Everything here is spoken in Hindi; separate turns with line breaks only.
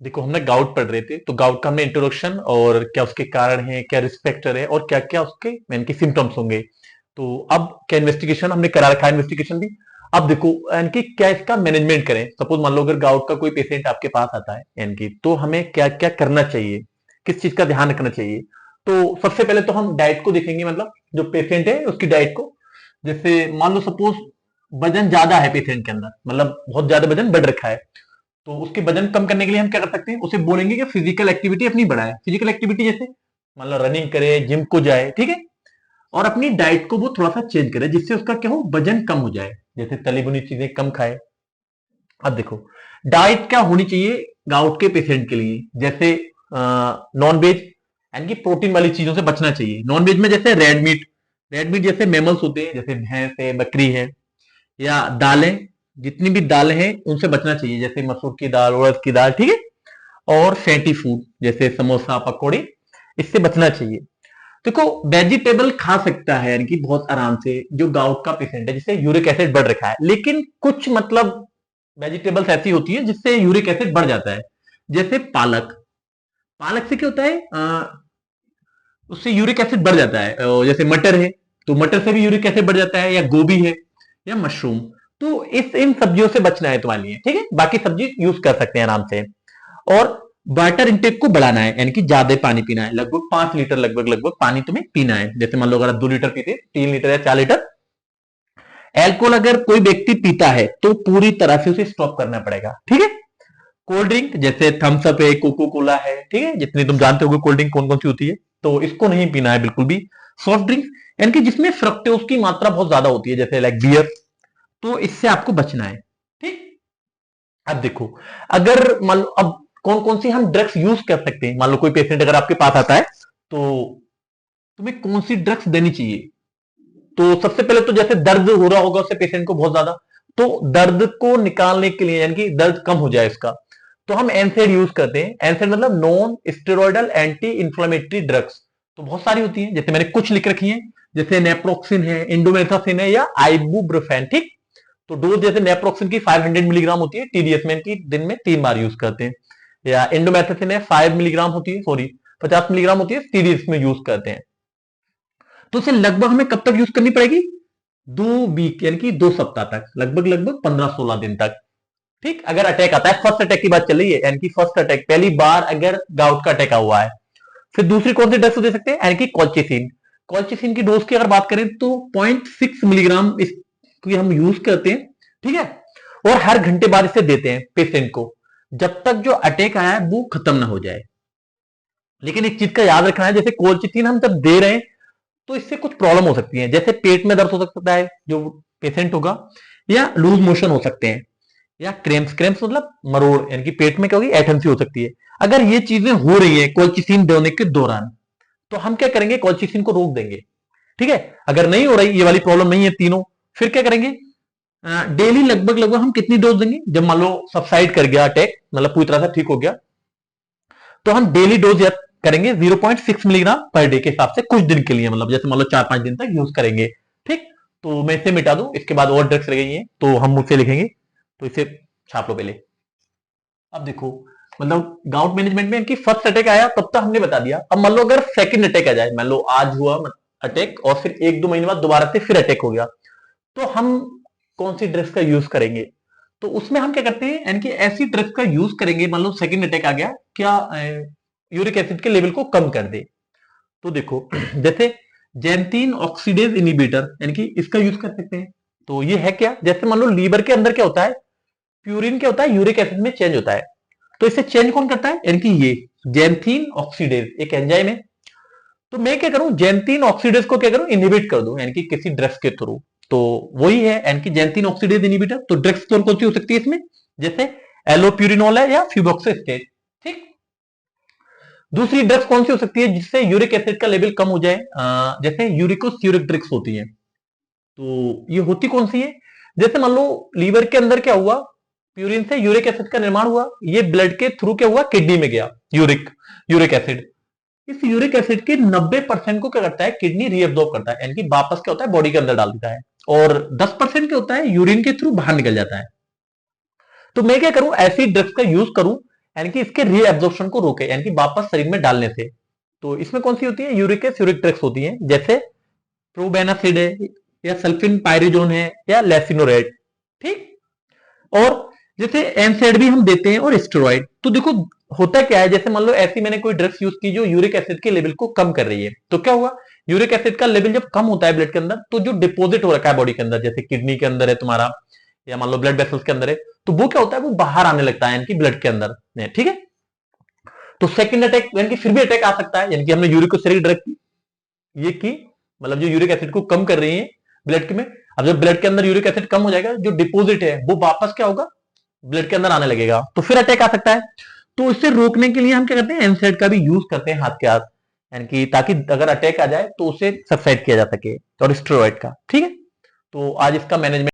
देखो हमने गाउट पढ़ रहे थे, तो गाउट का हमने इंट्रोडक्शन और क्या उसके कारण है, क्या रिस्क फैक्टर है और क्या क्या उसके मेन की सिम्टम्स होंगे। तो अब क्या इन्वेस्टिगेशन हमने करा रखा है, इन्वेस्टिगेशन भी। अब देखो यानी क्या इसका मैनेजमेंट करें। सपोज मान लो अगर गाउट का कोई पेशेंट आपके पास आता है यानी तो हमें क्या क्या करना चाहिए, किस चीज का ध्यान रखना चाहिए। तो सबसे पहले तो हम डाइट को देखेंगे, मतलब जो पेशेंट है उसकी डाइट को। जैसे मान लो सपोज वजन ज्यादा है पेशेंट के अंदर, मतलब बहुत ज्यादा वजन बढ़ रखा है, तो उसके वजन कम करने के लिए हम क्या कर सकते हैं, उसे बोलेंगे कि फिजिकल एक्टिविटी अपनी बढ़ाए। फिजिकल एक्टिविटी जैसे मान लो रनिंग करे, जिम को जाए, ठीक है। और अपनी डाइट को वो थोड़ा सा चेंज करे जिससे उसका क्या हो, वजन कम हो जाए। जैसे तली भुनी चीजें कम खाए। अब देखो डाइट क्या होनी चाहिए गाउट के पेशेंट के लिए। जैसे नॉन वेज यानी कि प्रोटीन वाली चीजों से बचना चाहिए। नॉन वेज में जैसे रेड मीट, रेड मीट जैसे मेमल्स होते हैं, जैसे भैंस है, बकरी है, या दालें, जितनी भी दालें हैं उनसे बचना चाहिए, जैसे मसूर की दाल, उड़द की दाल, ठीक है। और फैटी फूड जैसे समोसा, पकौड़े, इससे बचना चाहिए। देखो वेजिटेबल खा सकता है यानी कि बहुत आराम से जो गाउट का पेशेंट है जिससे यूरिक एसिड बढ़ रखा है, लेकिन कुछ मतलब वेजिटेबल्स ऐसी होती है जिससे यूरिक एसिड बढ़ जाता है। जैसे पालक, पालक से क्या होता है, उससे यूरिक एसिड बढ़ जाता है। जैसे मटर है, तो मटर से भी यूरिक एसिड बढ़ जाता है, या गोभी है, या मशरूम। तो इस इन सब्जियों से बचना है तुम्हारे लिए, ठीक है। बाकी सब्जी यूज कर सकते हैं आराम से। और वाटर इंटेक को बढ़ाना है, यानी कि ज्यादा पानी पीना है, लगभग 5 लीटर लगभग लगभग पानी तुम्हें पीना है। जैसे मान लो अगर आप 2 लीटर पीते, 3 लीटर या 4 लीटर। एल्कोहल अगर कोई व्यक्ति पीता है तो पूरी तरह से उसे स्टॉप करना पड़ेगा, ठीक है। कोल्ड ड्रिंक जैसे थम्स अप है, कोको कोला है, ठीक है, जितनी तुम जानते हो कोल्ड ड्रिंक कौन कौन सी होती है, तो इसको नहीं पीना है बिल्कुल भी। सॉफ्ट ड्रिंक यानी कि जिसमें फ्रक्टोज की मात्रा बहुत ज्यादा होती है, जैसे लाइक बियर, तो इससे आपको बचना है, ठीक। अब देखो अगर मान लो अब कौन कौन सी हम ड्रग्स यूज कर सकते हैं। मान लो कोई पेशेंट अगर आपके पास आता है, तो तुम्हें कौन सी ड्रग्स देनी चाहिए। तो सबसे पहले तो जैसे दर्द हो रहा होगा उससे पेशेंट को बहुत ज्यादा, तो दर्द को निकालने के लिए यानी कि दर्द कम हो जाए इसका, तो हम एनसेड यूज करते हैं। एनसेड मतलब non steroidal anti inflammatory drugs. तो बहुत सारी होती हैं, जैसे मैंने कुछ लिख रखी हैं, जैसे नेप्रोक्सिन है, इंडोमेथासिन है, या आइबुप्रोफेन, ठीक। तो डोज जैसे नेप्रोक्सिन की 500 मिलीग्राम होती है, टीडीएस में की दिन में 3 बार यूज करते हैं। या इंडोमेथासिन है 5 मिलीग्राम होती है, सॉरी 50 मिलीग्राम होती है, टीडीएस में यूज करते हैं। तो इसे लगभग हमें कब तक यूज करनी पड़ेगी, 2 वीक यानी कि 2 सप्ताह तक, लगभग लगभग 15-16 दिन तक, ठीक। अगर अटैक आता है, फर्स्ट अटैक की बात चल रही है, यानी कि फर्स्ट अटैक पहली बार अगर गाउट का अटैक हुआ है। फिर दूसरी कौन सी ड्रग्स दे सकते हैं, यानी कि कॉल्चिसिन। कॉल्चिसिन की डोज की अगर बात करें तो 0.6 मिलीग्राम इसकी हम यूज करते हैं, ठीक है। और हर घंटे बाद इसे देते हैं पेशेंट को, जब तक जो अटैक आया है वो खत्म ना हो जाए। लेकिन एक चीज का याद रखना है, जैसे कोल्चिसिन हम जब दे रहे हैं तो इससे कुछ प्रॉब्लम हो सकती है, जैसे पेट में दर्द हो सकता है जो पेशेंट होगा, या लूज मोशन हो सकते हैं, या क्रेम्स, क्रेम्स मतलब मरोड़, यानी कि पेट में क्या होगी, एटन्सी हो सकती है। अगर ये चीजें हो रही है कोल्चिसिन देने के दौरान, तो हम क्या करेंगे, कोल्चिसिन को रोक देंगे, ठीक है। अगर नहीं हो रही, ये वाली प्रॉब्लम नहीं है तीनों, फिर क्या करेंगे, डेली लगभग लगभग हम कितनी डोज देंगे, जब मान लो सबसाइड कर गया अटैक, मतलब पूरी तरह से ठीक हो गया, तो हम डेली डोज करेंगे 0.6 मिलीग्राम पर डे के हिसाब से कुछ दिन के लिए, मतलब जैसे मान लो 4-5 दिन तक यूज करेंगे, ठीक। तो मैं इसे मिटा दूं, इसके बाद और ड्रग्स रह गई हैं तो हम मुझसे लिखेंगे, तो इसे छाप लो पहले। अब देखो मतलब गाउट मैनेजमेंट में कि फर्स्ट अटैक आया तब तो हमने बता दिया। अब मान लो अगर सेकंड अटैक आ जाए, मान लो आज हुआ अटैक और फिर 1-2 महीने बाद दोबारा से फिर अटैक हो गया, तो हम कौन सी ड्रग्स का यूज करेंगे। तो उसमें हम क्या करते हैं, यानी कि ऐसी ड्रग्स का यूज करेंगे, मान लो सेकंड अटैक आ गया, क्या यूरिक एसिड के लेवल को कम कर दे। तो देखो जैसे जेंथिन ऑक्सीडेज इनिबिटर, यानी कि इसका यूज कर सकते हैं। तो ये है क्या, जैसे मान लो लीवर के अंदर क्या होता है, प्यूरिन क्या होता है, यूरिक एसिड में चेंज होता है। तो इसे चेंज कौन करता है, यानी कि ये जेंथिन ऑक्सीडेज एक एंजाइम है। तो मैं क्या करूं, जेंथिन ऑक्सीडेज को क्या करूं, इनहिबिट कर दूं, यानी कि किसी ड्रग्स के थ्रू। तो वही है यानी कि जेंथिन ऑक्सीडेज इनहिबिटर। तो ड्रग्स कौन कौन सी हो सकती है इसमें, जैसे एलोप्यूरिनोल है, या फ्यूबॉक्सास्टेट, ठीक। दूसरी ड्रग्स कौन सी हो सकती है जिससे यूरिक एसिड का लेवल कम हो जाए, जैसे यूरिकोस्यूरिक ड्रग्स होती है। तो ये होती कौन सी है, जैसे मान लो लीवर के अंदर क्या हुआ, प्यूरिन से यूरिक एसिड का निर्माण हुआ, ये ब्लड के थ्रू क्या हुआ, किडनी में गया यूरिक यूरिक एसिड। इस यूरिक एसिड के 90% को क्या करता है, किडनी रीअब्सॉर्ब करता है, यानी कि वापस क्या होता है, बॉडी के अंदर डाल देता है। और 10% क्या होता है, यूरिन के थ्रू बाहर निकल जाता है। तो मैं क्या करूं, ऐसी ड्रग्स का यूज करूं यानी कि इसके रीएब्जॉर्प्शन को रोके, यानी कि वापस शरीर में डालने से। तो इसमें कौन सी होती है, यूरिक एसिड, यूरिक ड्रग्स होती है, जैसे प्रोबेनासिड है, या सल्फिन पायरिजोन है, या लेसिनोरेट। ठीक। और जैसे एनसेड भी हम देते हैं, और स्टेरॉइड। तो देखो होता क्या है, जैसे मान लो ऐसी मैंने कोई ड्रग्स यूज की जो यूरिक एसिड के लेवल को कम कर रही है, तो क्या हुआ, यूरिक एसिड का लेवल जब कम होता है ब्लड के अंदर, तो जो डिपोजिट हो रखा है बॉडी के अंदर, जैसे किडनी के अंदर है तुम्हारा, या मान लो ब्लड वेसल्स के अंदर है, तो वो क्या होता है, वो बाहर आने लगता है, यानी कि ब्लड के अंदर। ठीक है। तो सेकंड अटैक, यानी कि फिर भी अटैक आ सकता है, यानी कि हमने यूरिक ड्रग की, ये की, मतलब जो यूरिक एसिड को कम कर रही है ब्लड में। अब जब ब्लड के अंदर यूरिक एसिड कम हो जाएगा, जो डिपोजिट है वो वापस क्या होगा, ब्लड के अंदर आने लगेगा, तो फिर अटैक आ सकता है। तो इसे रोकने के लिए हम क्या करते हैं, एनसेड का भी यूज करते हैं हाथ के हाथ, यानी कि ताकि अगर अटैक आ जाए तो उसे सबसाइड किया जा सके, और स्टेरॉइड का। ठीक है। तो आज इसका मैनेजमेंट